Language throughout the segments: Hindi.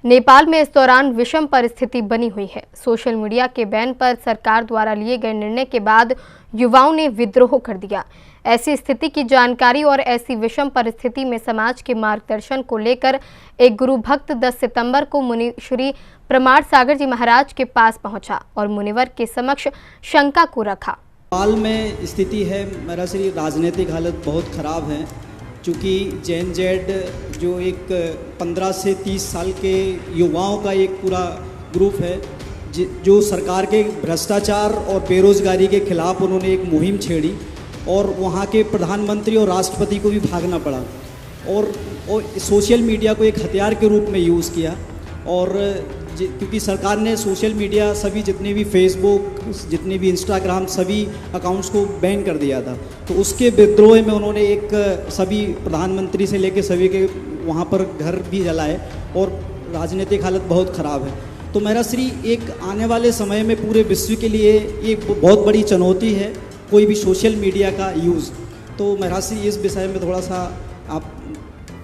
नेपाल में इस दौरान विषम परिस्थिति बनी हुई है। सोशल मीडिया के बैन पर सरकार द्वारा लिए गए निर्णय के बाद युवाओं ने विद्रोह कर दिया। ऐसी स्थिति की जानकारी और ऐसी विषम परिस्थिति में समाज के मार्गदर्शन को लेकर एक गुरु भक्त 10 सितंबर को मुनि श्री प्रमाण सागर जी महाराज के पास पहुंचा और मुनिवर के समक्ष शंका को रखा। नेपाल में स्थिति है मेरा श्री राजनीतिक हालत बहुत ख़राब है, चूँकि जेन-जेड जो एक 15 से 30 साल के युवाओं का एक पूरा ग्रुप है जो सरकार के भ्रष्टाचार और बेरोजगारी के खिलाफ उन्होंने एक मुहिम छेड़ी और वहाँ के प्रधानमंत्री और राष्ट्रपति को भी भागना पड़ा और सोशल मीडिया को एक हथियार के रूप में यूज़ किया। और क्योंकि सरकार ने सोशल मीडिया सभी जितने भी फेसबुक जितने भी इंस्टाग्राम सभी अकाउंट्स को बैन कर दिया था, तो उसके विद्रोह में उन्होंने एक सभी प्रधानमंत्री से लेकर सभी के वहाँ पर घर भी जलाए और राजनीतिक हालत बहुत ख़राब है। तो मेरा श्री एक आने वाले समय में पूरे विश्व के लिए एक बहुत बड़ी चुनौती है कोई भी सोशल मीडिया का यूज़। तो मेरा श्री इस विषय में थोड़ा सा आप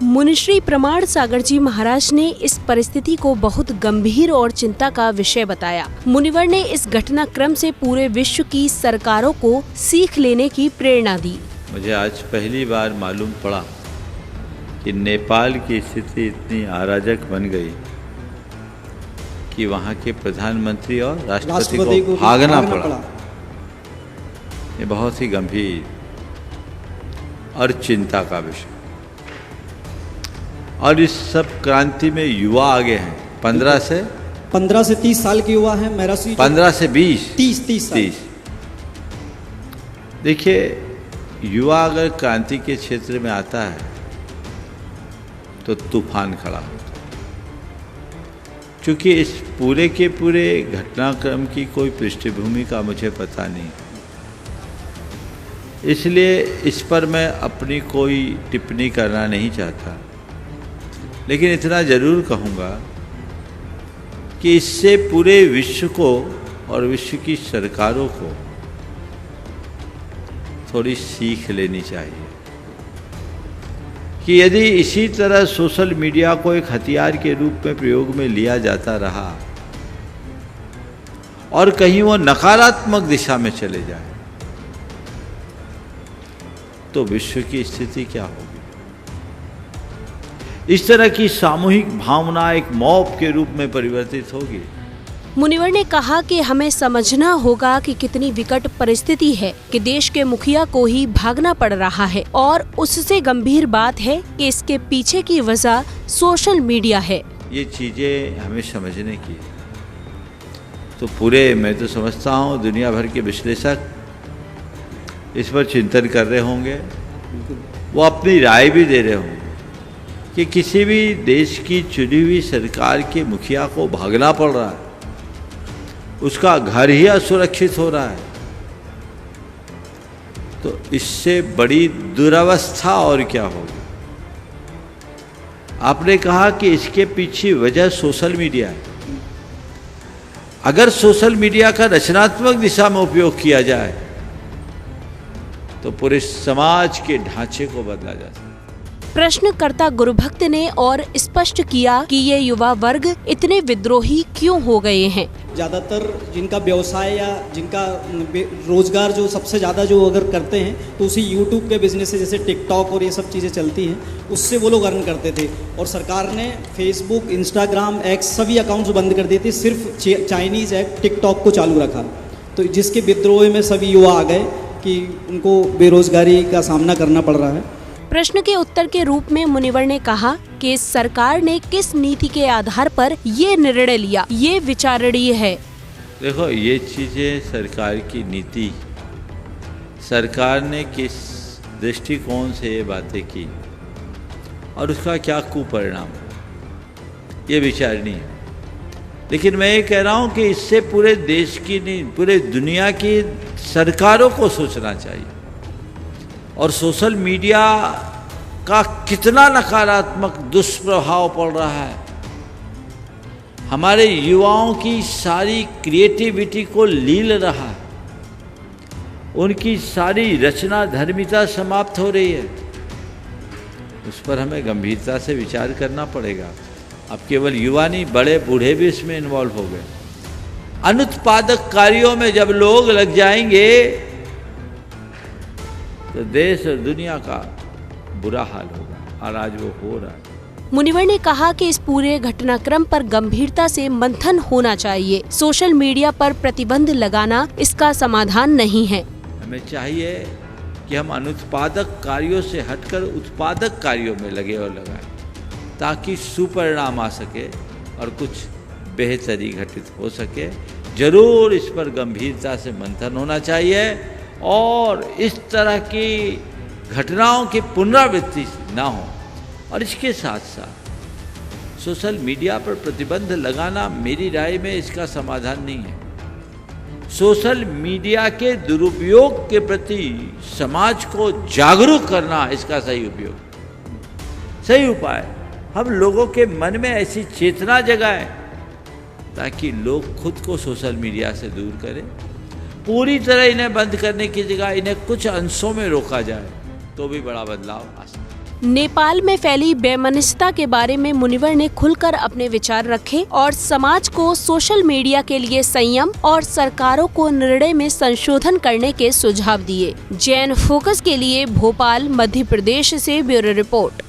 मुनिश्री प्रमाण सागर जी महाराज ने इस परिस्थिति को बहुत गंभीर और चिंता का विषय बताया। मुनिवर ने इस घटनाक्रम से पूरे विश्व की सरकारों को सीख लेने की प्रेरणा दी। मुझे आज पहली बार मालूम पड़ा कि नेपाल की स्थिति इतनी अराजक बन गई कि वहाँ के प्रधानमंत्री और राष्ट्रपति को भागना पड़ा। ये बहुत ही गंभीर और चिंता का विषय। और इस सब क्रांति में युवा आगे हैं। 15 से 30 साल के युवा हैं मेरा श्री। 15 से 20 30 देखिए, युवा अगर क्रांति के क्षेत्र में आता है तो तूफान खड़ा होता है। क्योंकि इस पूरे के पूरे घटनाक्रम की कोई पृष्ठभूमि का मुझे पता नहीं, इसलिए इस पर मैं अपनी कोई टिप्पणी करना नहीं चाहता। लेकिन इतना ज़रूर कहूँगा कि इससे पूरे विश्व को और विश्व की सरकारों को थोड़ी सीख लेनी चाहिए कि यदि इसी तरह सोशल मीडिया को एक हथियार के रूप में प्रयोग में लिया जाता रहा और कहीं वो नकारात्मक दिशा में चले जाए तो विश्व की स्थिति क्या होगी। इस तरह की सामूहिक भावना एक मॉब के रूप में परिवर्तित होगी। मुनिवर ने कहा कि हमें समझना होगा कि कितनी विकट परिस्थिति है कि देश के मुखिया को ही भागना पड़ रहा है और उससे गंभीर बात है कि इसके पीछे की वजह सोशल मीडिया है। ये चीजें हमें समझने की, तो पूरे मैं तो समझता हूँ दुनिया भर के विश्लेषक इस पर चिंतन कर रहे होंगे, वो अपनी राय भी दे रहे होंगे कि किसी भी देश की चुनी हुई सरकार के मुखिया को भागना पड़ रहा है, उसका घर ही असुरक्षित हो रहा है, तो इससे बड़ी दुरवस्था और क्या होगी। आपने कहा कि इसके पीछे वजह सोशल मीडिया है। अगर सोशल मीडिया का रचनात्मक दिशा में उपयोग किया जाए तो पूरे समाज के ढांचे को बदला जा सकता है। प्रश्नकर्ता गुरुभक्त ने और स्पष्ट किया कि ये युवा वर्ग इतने विद्रोही क्यों हो गए हैं। ज़्यादातर जिनका व्यवसाय या जिनका रोजगार जो सबसे ज़्यादा जो अगर करते हैं तो उसी यूट्यूब के बिजनेस से, जैसे टिकटॉक और ये सब चीज़ें चलती हैं, उससे वो लोग अर्न करते थे। और सरकार ने फेसबुक, इंस्टाग्राम, एक्स सभी अकाउंट्स बंद कर दिए थे, सिर्फ चाइनीज़ ऐप टिकटॉक को चालू रखा। तो जिसके विद्रोह में सभी युवा आ गए कि उनको बेरोजगारी का सामना करना पड़ रहा है। प्रश्न के उत्तर के रूप में मुनिवर ने कहा कि सरकार ने किस नीति के आधार पर ये निर्णय लिया, ये विचारणीय है। देखो, ये चीजें सरकार की नीति, सरकार ने किस दृष्टिकोण से ये बातें की और उसका क्या कुपरिणाम, ये विचारणीय है। लेकिन मैं ये कह रहा हूँ कि इससे पूरे देश की नहीं, पूरे दुनिया की सरकारों को सोचना चाहिए और सोशल मीडिया का कितना नकारात्मक दुष्प्रभाव पड़ रहा है, हमारे युवाओं की सारी क्रिएटिविटी को लील रहा है, उनकी सारी रचना धर्मिता समाप्त हो रही है। उस पर हमें गंभीरता से विचार करना पड़ेगा। अब केवल युवा नहीं, बड़े बूढ़े भी इसमें इन्वॉल्व हो गए। अनुत्पादक कार्यों में जब लोग लग जाएंगे तो देश और दुनिया का बुरा हाल होगा, और आज वो हो रहा है। मुनिवर ने कहा कि इस पूरे घटनाक्रम पर गंभीरता से मंथन होना चाहिए। सोशल मीडिया पर प्रतिबंध लगाना इसका समाधान नहीं है। हमें चाहिए कि हम अनुत्पादक कार्यों से हटकर उत्पादक कार्यों में लगे और लगाएं, ताकि सुपरिणाम आ सके और कुछ बेहतरी घटित हो सके। जरूर इस पर गंभीरता से मंथन होना चाहिए और इस तरह की घटनाओं की पुनरावृत्ति ना हो। और इसके साथ साथ सोशल मीडिया पर प्रतिबंध लगाना मेरी राय में इसका समाधान नहीं है। सोशल मीडिया के दुरुपयोग के प्रति समाज को जागरूक करना इसका सही उपयोग, सही उपाय। हम लोगों के मन में ऐसी चेतना जगाएं ताकि लोग खुद को सोशल मीडिया से दूर करें। पूरी तरह इन्हें बंद करने की जगह इन्हें कुछ अंशों में रोका जाए तो भी बड़ा बदलाव आ सकता है। नेपाल में फैली बेमनस्यता के बारे में मुनिवर ने खुलकर अपने विचार रखे और समाज को सोशल मीडिया के लिए संयम और सरकारों को निर्णय में संशोधन करने के सुझाव दिए। जैन फोकस के लिए भोपाल, मध्य प्रदेश से ब्यूरो रिपोर्ट।